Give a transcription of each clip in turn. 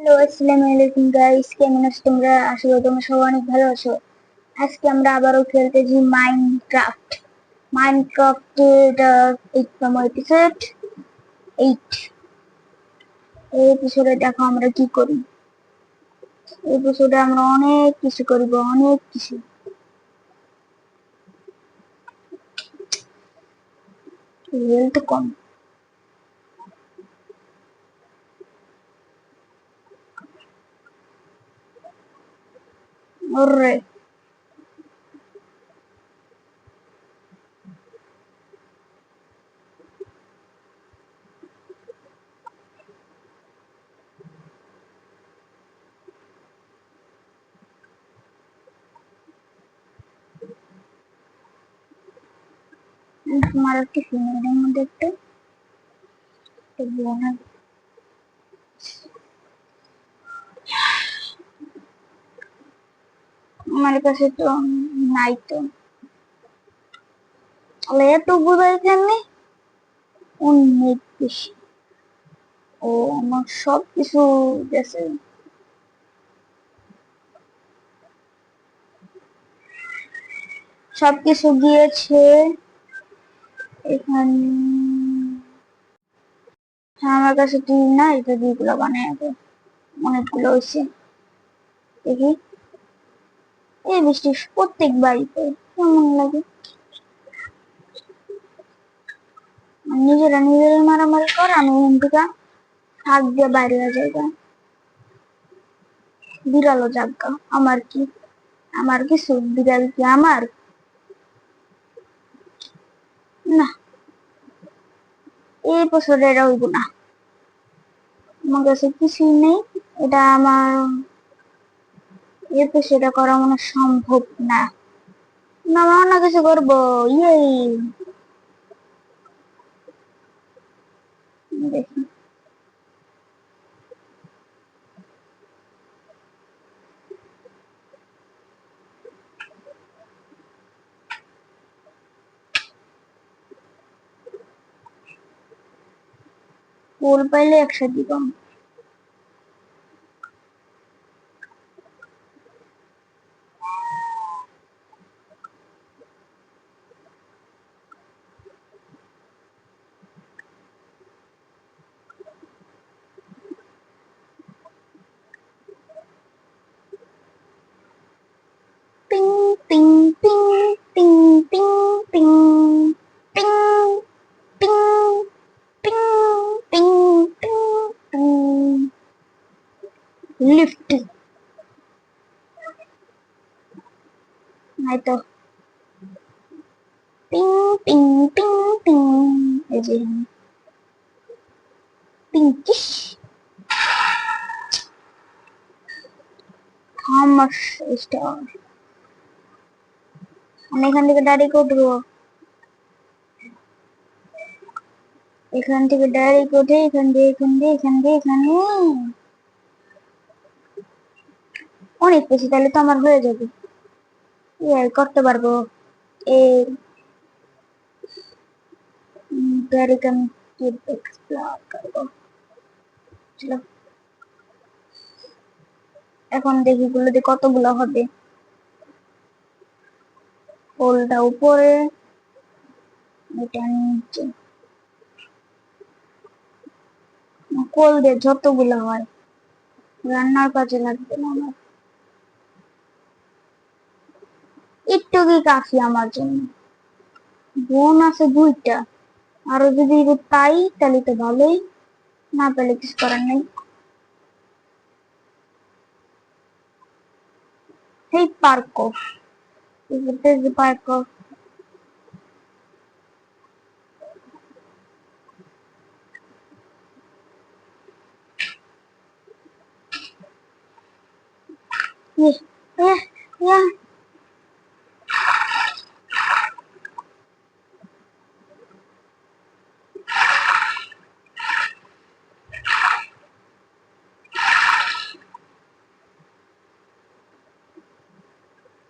Hello, আসসালামু আলাইকুম guys, কেমন আছো তোমরা? আশা করি তোমরা সবাই অনেক ভালো আছো। আজকে আমরা আবারও খেলতেছি মাইনক্রাফট। মাইনক্রাফটের 8তম এপিসোড। 8 এই এপিসোডে দেখো আমরা কি করি। এই এপিসোডে আমরা অনেক কিছু করব, অনেক কিছু। হেলথ কম। ওরে তোমার একটু ফিমেলের মধ্যে একটা বোনাস। আমার কাছে তো নাই তো। তাহলে এত বোঝাই এখানে অনেক বেশি। ও আমার সব কিছু গেছে, সবকিছু গিয়েছে এখানে। হ্যাঁ, আমার কাছে তুই না, এটা দুইগুলো বানায় দে। অনেকগুলো হয়েছে। দেখি এই বৃষ্টি প্রত্যেক বাড়িতে কেমন লাগে। নিজেরা নিজেরাই মারামারি কর, আমি এখান থেকে শাক দিয়ে বাইরে জায়গা। বিড়ালও জাগা, আমার কি? আমার কিছু বিড়াল কি আমার? না, এই বছর এটা হইব না। আমার কাছে কিছুই নেই। এটা আমার এতে সেটা করা মনে সম্ভব না। না, আমি অন্য কিছু করবো। ইয়ে দেখি ফুল পাইলে একসাথে দিতাম। পিং পিং পিং পিং পিং পিং পিং পিং পিং পিং পিং পিং। লিফট নাই তো। পিং পিং পিং পিং। এই যে পিঙ্কিশ থমাস স্টার। আমি এখান থেকে ডাইরেক্ট উঠবো। এখান থেকে ডাইরেক্ট উঠে এখান দিয়ে এখান দিয়ে এখান দিয়ে এখানে অনেক বেশি, তাহলে তো আমার হয়ে যাবে। ইয়ার করতে পারবো। এই ডাইরেক্ট আমি এক্সপ্লোর করবো। চলো এখন দেখি গুলোতে কতগুলো হবে। পোলটা উপরে, এটা নিচে। কোল দিয়ে যতগুলো হয় রান্নার কাজে লাগবে না আমার। একটু কি কাফি আমার জন্য। বোন আছে 2টা, আরো যদি পাই তাহলে তো ভালোই, না পেলে কিছু করার নেই। এই park, park. Yeah, yeah, yeah.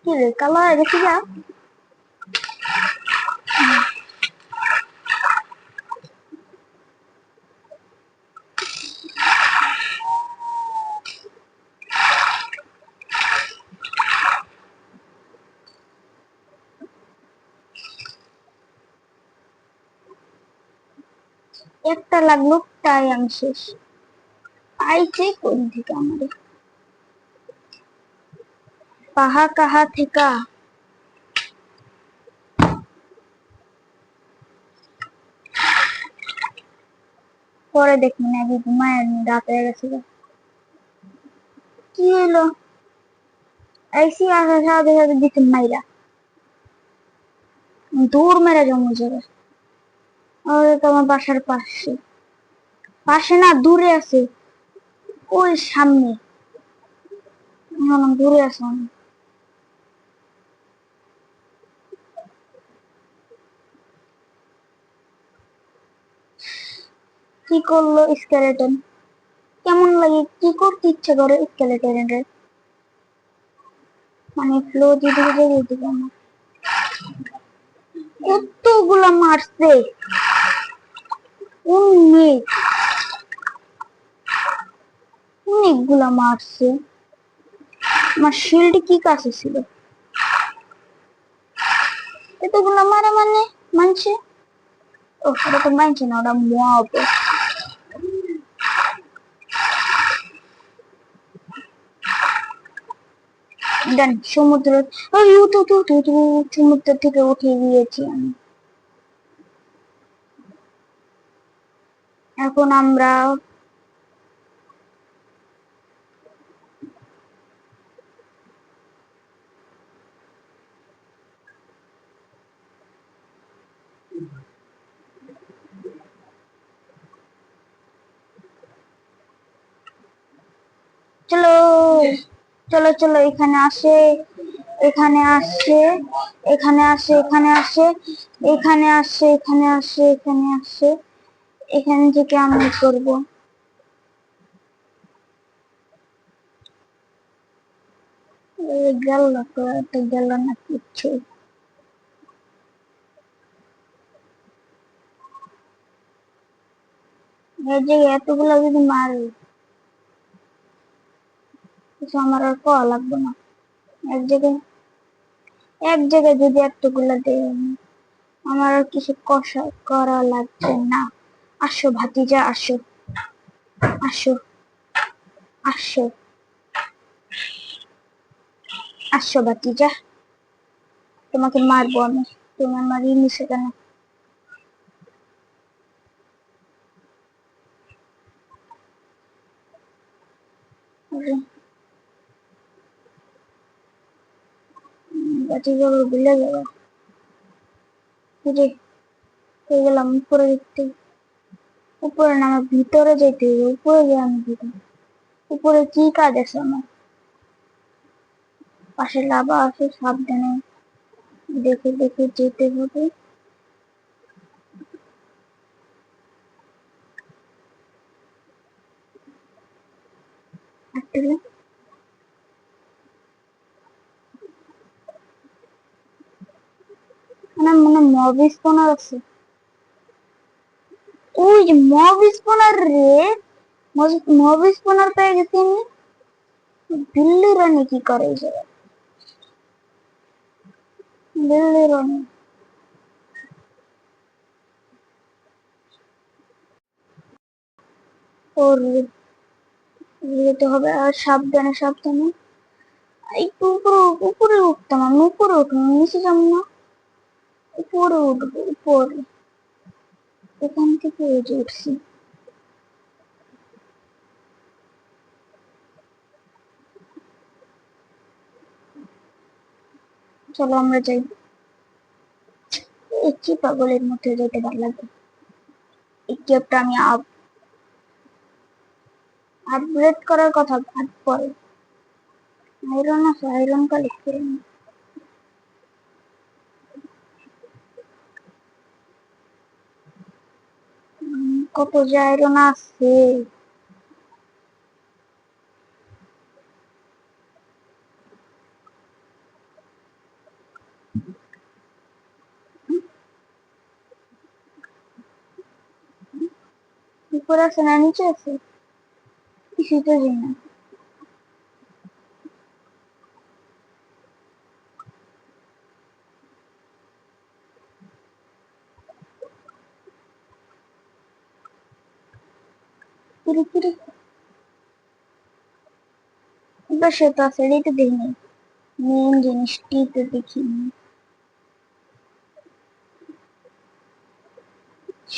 কি রে, কালো হয়ে গেছি যা। একটা লাগলো, তাই আমি শেষ। পাইছে কোন থেকে আমাদের? পাহা কাহা থেকে? পরে দেখি না, আগে ঘুমায়, রাত হয়ে গেছিল। কি হলো? আইসি আসা সাথে সাথে দিতে মাইরা দূর মেরা জমে যাবে। তোমার বাসার পাশে, পাশে না, দূরে আছে, ওই সামনে। দূরে আছে অনেক। কি করলো স্কেলেটন? কেমন লাগে? কি করতে ইচ্ছে করে স্কেলেটনের? মানে ফ্লো যেদিকে যেদিকে আমার কতগুলা মারছে, অনেক অনেকগুলা মারছে। আমার শিল্ড কি কাছে ছিল? এতগুলা মারা মানে মানছে? ওটা তো মানছে না, ওটা মব। দেন সমুদ্র, সমুদ্র থেকে উঠে গিয়েছি আমি। এখন আমরা চলো চলো চলো, এখানে আসে, এখানে আসে, এখানে আসে, এখানে আসে, এখানে আসে, এখানে আসে, এখানে আসে। এখান থেকে আমি করবো। গেল তো, একটা গেল না কিচ্ছু। এই যে এতগুলো যদি মারে, কিছু আমার আর পাওয়া লাগবে না। এক জায়গায়, এক জায়গায় যদি এতগুলো দেয়, আমার আর কিছু কষা করা লাগবে না। আসো ভাতিজা, আসো, আসো, আসো, আসো ভাতিজা, তোমাকে মারবো আমি। তুমি আমার নিচে কেন? ভাতিজা ভুলে যাবো। রে, হয়ে গেলাম উপরে দেখতে। উপরে না, আমার ভিতরে যেতে হবে। উপরে গিয়ে আমি ভিতরে, উপরে কি কাজ আছে আমার? পাশে লাভা আছে, সাবধানে দেখে দেখে যেতে হবে। আসলে আমার মনে মব স্পনার আছে। ওই যে মব স্পনার রে, মব স্পনার পেয়ে গেছি আমি। দিল্লি রানী কি করে এই জায়গায়? দিল্লি রানী ওর যেতে হবে। আর সাবধানে সাবধানে একটু উপরে, উপরে উঠতাম আমি। উপরে উঠবো, নিচে যাবো না, উপরে উঠবো, উপরে। এখান থেকে এই যে উঠছি। চলো আমরা যাই। এই কি পাগলের মধ্যে যেতে ভালো লাগে। এই কেপটা আমি আপগ্রেড করার কথা ভাব পরে। আয়রন আছে, আয়রন কালেক্ট করে নি। কত যে আয়রন আছে। উপরে আছে না নিচে আছে? কিছুই তো জানি না। কিরে কিরে বসে তো আছে তো দেখিনি, মেন জিনিসটি তো দেখিনি।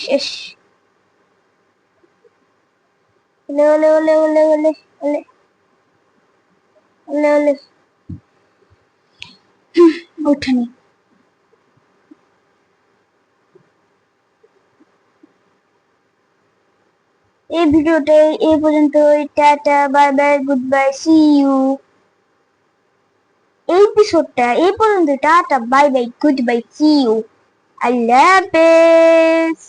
শেষ। ওলে ওলে ওলে ওলে ওলে ওলে ওলে ওলে উঠেনি। এই ভিডিওটা এই পর্যন্ত। Tata bye bye goodbye see you. এই এপিসোডটা এই পর্যন্ত। Tata bye bye goodbye see you. Allah হাফেজ।